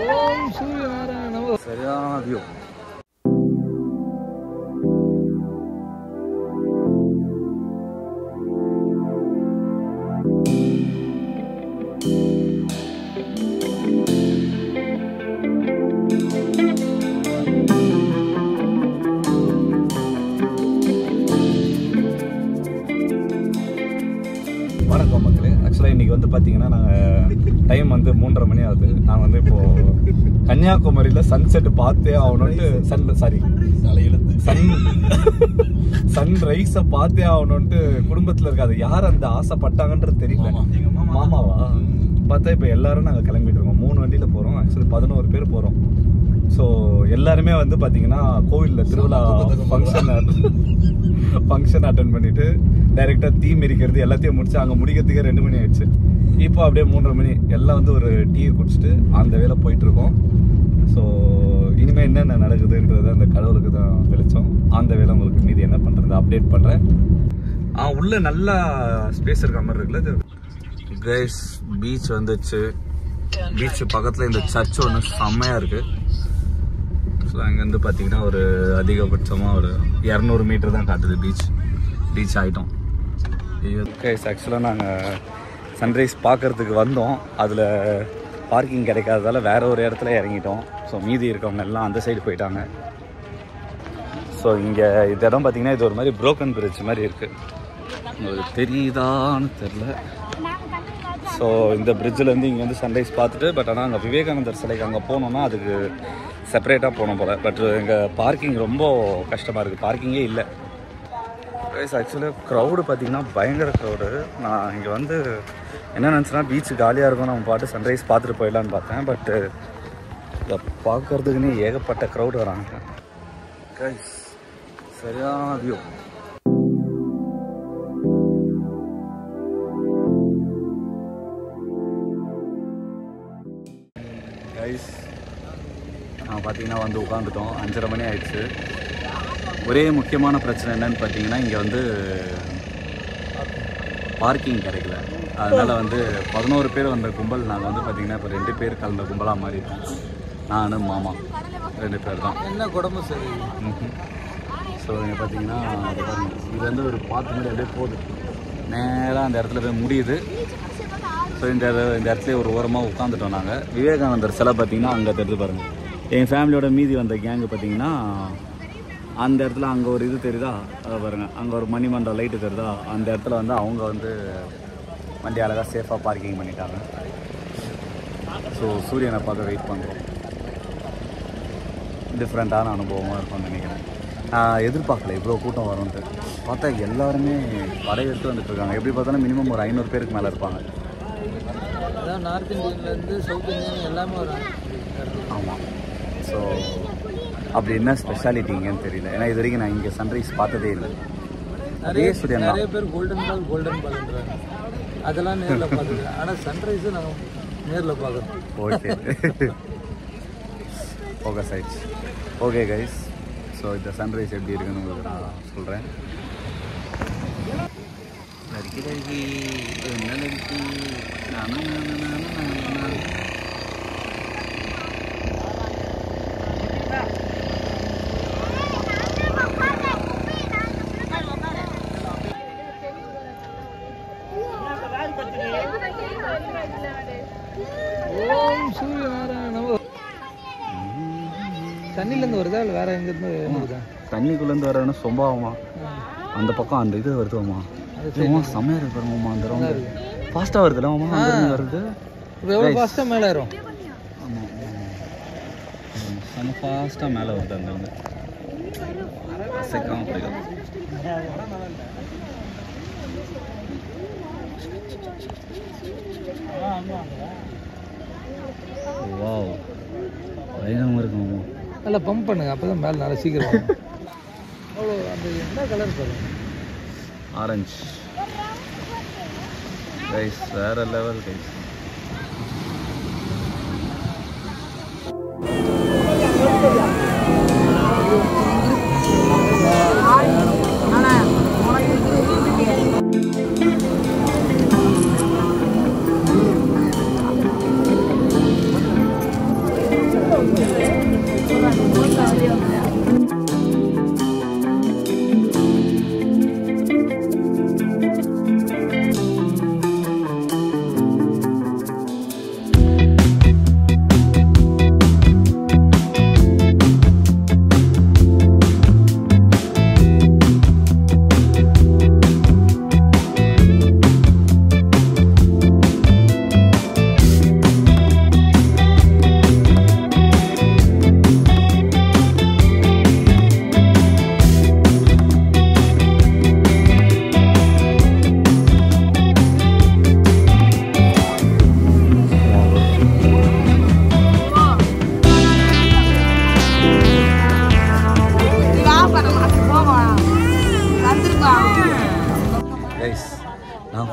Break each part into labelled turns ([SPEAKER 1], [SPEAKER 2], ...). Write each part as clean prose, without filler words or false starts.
[SPEAKER 1] ஓம் சூரியநாராயண நமோ.
[SPEAKER 2] சரியான வியூ. வணக்கம் மக்களே. ஆக்சுவலாக இன்றைக்கி வந்து பார்த்தீங்கன்னா நாங்கள் டைம் வந்து 3:30 மணி ஆகுது. நான் வந்து இப்போது கன்னியாகுமரியில் சன்செட் பார்த்தே ஆகணுன்ட்டு சன்ரைஸை பார்த்தே ஆகணுன்ட்டு குடும்பத்தில் இருக்காது யார் அந்த ஆசைப்பட்டாங்கன்றது தெரியல. மாமாவா பார்த்தா இப்போ எல்லாரும் நாங்கள் கிளம்பிட்டு இருக்கோம். 3 வண்டியில் போகிறோம். ஆக்சுவலி 11 பேர் போகிறோம். ஸோ எல்லாருமே வந்து பார்த்தீங்கன்னா கோவிலில் திருவிழா ஃபங்க்ஷன் அட்டன் பண்ணிட்டு டைரெக்டாக தீ மிதிக்கிறது எல்லாத்தையும் முடிச்சு அங்கே முடிக்கிறதுக்கே 2 மணி ஆயிடுச்சு. இப்போ அப்படியே 3:30 மணி எல்லாம் வந்து ஒரு டீயை குடிச்சிட்டு அந்த வேலை போயிட்டுருக்கோம். ஸோ இனிமேல் என்னென்ன நடக்குதுன்றது அந்த கடவுளுக்கு தான் வெளிச்சம். அந்த வேலை உங்களுக்கு மீதி என்ன பண்ணுறது அப்டேட் பண்ணுறேன். உள்ள நல்லா ஸ்பேஸ் இருக்க மாதிரி இருக்குல்ல. கைஸ் பீச் வந்துச்சு. பீச் பக்கத்தில் இந்த சர்ச் ஒன்று செம்மையாக இருக்குது. ஸோ அங்கேருந்து பார்த்தீங்கன்னா ஒரு அதிகபட்சமாக ஒரு 200 மீட்டர் தான் காட்டுது பீச் ஆகிட்டோம். கைஸ் ஆக்சுவலாக நாங்கள் சன்ரைஸ் பார்க்குறதுக்கு வந்தோம். அதில் பார்க்கிங் கிடைக்காததால் வேறு ஒரு இடத்துல இறங்கிட்டோம். ஸோ மீதி இருக்கவங்க எல்லாம் அந்த சைடு போயிட்டாங்க. ஸோ இங்கே இந்த இடம் பார்த்திங்கன்னா இது ஒரு மாதிரி புரோக்கன் பிரிட்ஜ் மாதிரி இருக்குது. உங்களுக்கு தெரியுதான்னு தெரில. ஸோ இந்த பிரிட்ஜிலேருந்து இங்கே வந்து சன்ரைஸ் பார்த்துட்டு பட் ஆனால் அங்கே விவேகானந்தர் சிலைக்கு அங்கே போனோன்னா அதுக்கு செப்பரேட்டாக போகணும் போல். பட் இங்கே பார்க்கிங் ரொம்ப கஷ்டமாக இருக்குது. பார்க்கிங்கே இல்லை. ஆக்சுவலாக க்ரௌடு பார்த்திங்கன்னா பயங்கர க்ரௌடு. நான் இங்கே வந்து என்ன நினச்சேன்னா பீச்சு காலியாக இருக்கும், நம்ம பாட்டு சன்ரைஸ் பார்த்துட்டு போயிடலான்னு பார்த்தேன். பட்டு இதை பார்க்குறதுக்குன்னே ஏகப்பட்ட க்ரௌடு வராங்க. கைஸ் சரியான வியூ. கைஸ் நான் பார்த்தீங்கன்னா வந்து உட்காந்துட்டோம். 5:30 மணி ஆயிடுச்சு. ஒரே முக்கியமான பிரச்சனை என்னன்னு பார்த்தீங்கன்னா இங்கே வந்து பார்க்கிங் கிடைக்கல. அதனால் வந்து 11 பேர் வந்த கும்பல் நாங்கள் வந்து பார்த்திங்கன்னா இப்போ 2 பேர் கலந்த கும்பலாக மாறிட்டோம். நான் மாமா 2 பேர் தான்.
[SPEAKER 1] என்ன குடம்பு சரி.
[SPEAKER 2] ஸோ இங்கே பார்த்தீங்கன்னா இது வந்து ஒரு பாத்து மாதிரி அப்படியே போகுது நேராக அந்த இடத்துல போய் முடியுது. ஸோ இந்த இடத்துல ஒரு ஓரமாக உட்காந்துட்டோம் நாங்கள். விவேகானந்தர் சிலை பார்த்திங்கன்னா அங்கே தெரிஞ்சு பாருங்கள். எங்கள் ஃபேமிலியோட மீதி வந்த கேங்கு பார்த்திங்கன்னா அந்த இடத்துல அங்கே ஒரு இது தெரியுதா அதை பாருங்கள். அங்கே ஒரு மணிமண்டபம் லைட்டு தெரியுதா அந்த இடத்துல வந்து அவங்க வந்து வண்டி அழகாக சேஃபாக பார்க்கிங் பண்ணிட்டாங்க. ஸோ சூரியனை பார்க்க வெயிட் பண்ணுறோம். டிஃப்ரெண்ட்டான அனுபவமாக இருக்கும்னு நினைக்கிறேன். நான் எதிர்பார்க்கல இவ்வளோ கூட்டம் வரும்ன்ட்டு. பார்த்தா எல்லாருமே படையெடுத்து வந்துட்டுருக்காங்க. எப்படி பார்த்தாலும் மினிமம் ஒரு 500 பேருக்கு மேலே இருப்பாங்க.
[SPEAKER 1] அதான் நார்த் இந்தியன்லேருந்து சவுத் இந்தியன் எல்லாமே வராங்க.
[SPEAKER 2] ஆமாம். ஸோ அப்படி என்ன ஸ்பெஷாலிட்டிங்கன்னு தெரியல. ஏன்னா இது வரைக்கும் நான் இங்கே சன்ரைஸ் பார்த்ததே இல்லை.
[SPEAKER 1] நிறைய பேர் கோல்டன் பால்ன்றாங்க. அதெல்லாம் நேரில் பார்த்துருக்கேன். ஆனால் சன்ரைஸு நாங்கள் நேரில் பார்க்குறோம்.
[SPEAKER 2] ஓகே ஃபோக்கஸ் ஆயிடுச்சு. Okay guys. ஸோ இந்த சன்ரைஸ் எப்படி இருக்குன்னு உங்களுக்கு நான் சொல்கிறேன்.
[SPEAKER 1] ஓம் சூரியநாராயண நமோ. தண்ணிலேருந்து வருதா இல்லை வேற எங்கேருந்து வருதா?
[SPEAKER 2] தண்ணிக்குள்ளேருந்து வரதுன்னா சொம்பாவமா அந்த பக்கம் அந்த இது வருதுமா. செம்மையாக இருக்கு பாருங்கம்மா. அந்த ரவுண்டு ஃபாஸ்ட்டாக வருதுல்ல மாமா. அங்கேருந்து வருது
[SPEAKER 1] எவ்வளோ ஃபாஸ்ட்டாக மேலே ஏறும்.
[SPEAKER 2] ஆமாம் செம்ம ஃபாஸ்ட்டாக மேலே வருது. அந்த வந்து செக்காமல் பிடிக்கும். வாவ் பயங்கரமாக இருக்குமாம்மா.
[SPEAKER 1] நல்லா பம்ப் பண்ணுங்க, அப்போ தான் மேலே நல்லா சீக்கிரம். அவ்வளோ அந்த என்ன கலர் பாருங்க.
[SPEAKER 2] ஆரஞ்சு கைஸ் வேற லெவல் கைஸ்.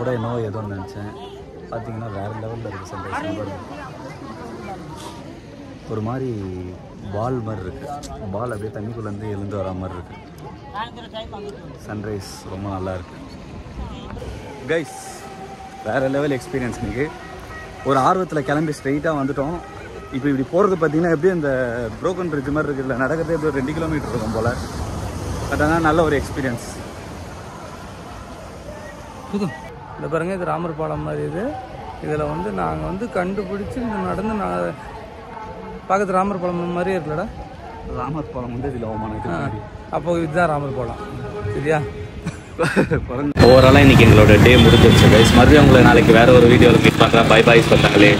[SPEAKER 2] கூட என்னவோ ஏதோன்னு நினச்சேன். பார்த்தீங்கன்னா வேறு லெவலில் இருக்குது சன்ரைஸ். ஒரு மாதிரி பால் மாதிரி இருக்குது. பால் அப்படியே தண்ணிக்குள்ளேருந்து எழுந்து வர மாதிரி இருக்குது. சன்ரைஸ் ரொம்ப நல்லா இருக்குது கைஸ். வேறு லெவல் எக்ஸ்பீரியன்ஸ் இன்றைக்கி. ஒரு ஆர்வத்தில் கிளம்பி ஸ்ட்ரெயிட்டாக வந்துட்டோம். இப்போ இப்படி போகிறது பார்த்தீங்கன்னா எப்படியும் இந்த ப்ரோக்கன் பிரிட்ஜ் மாதிரி இருக்குல்ல, நடக்கிறதே எப்படி 2 கிலோமீட்டர் இருக்கும் போல். பட் ஆனால் நல்ல ஒரு எக்ஸ்பீரியன்ஸ்.
[SPEAKER 1] இந்த பாருங்கள், இது ராமர் பாலம் மாதிரி. இதில் வந்து நாங்கள் வந்து கண்டுபிடிச்சி இந்த நடந்து நான் பக்கத்து ராமர் பாலம் மாதிரியே இருக்குல்லடா.
[SPEAKER 2] ராமர் பாலம் வந்து இதில் அவமானம்.
[SPEAKER 1] அப்போ இதுதான் ராமர் பாலம். சரியா?
[SPEAKER 2] ஓவராலாக இன்றைக்கி எங்களோட டே முடிஞ்சிருச்சு கைஸ். மறுபடியும் உங்களை நாளைக்கு வேறு ஒரு வீடியோவில் மீட் பண்ணுறேன். பை பாய் சொன்னாங்களே.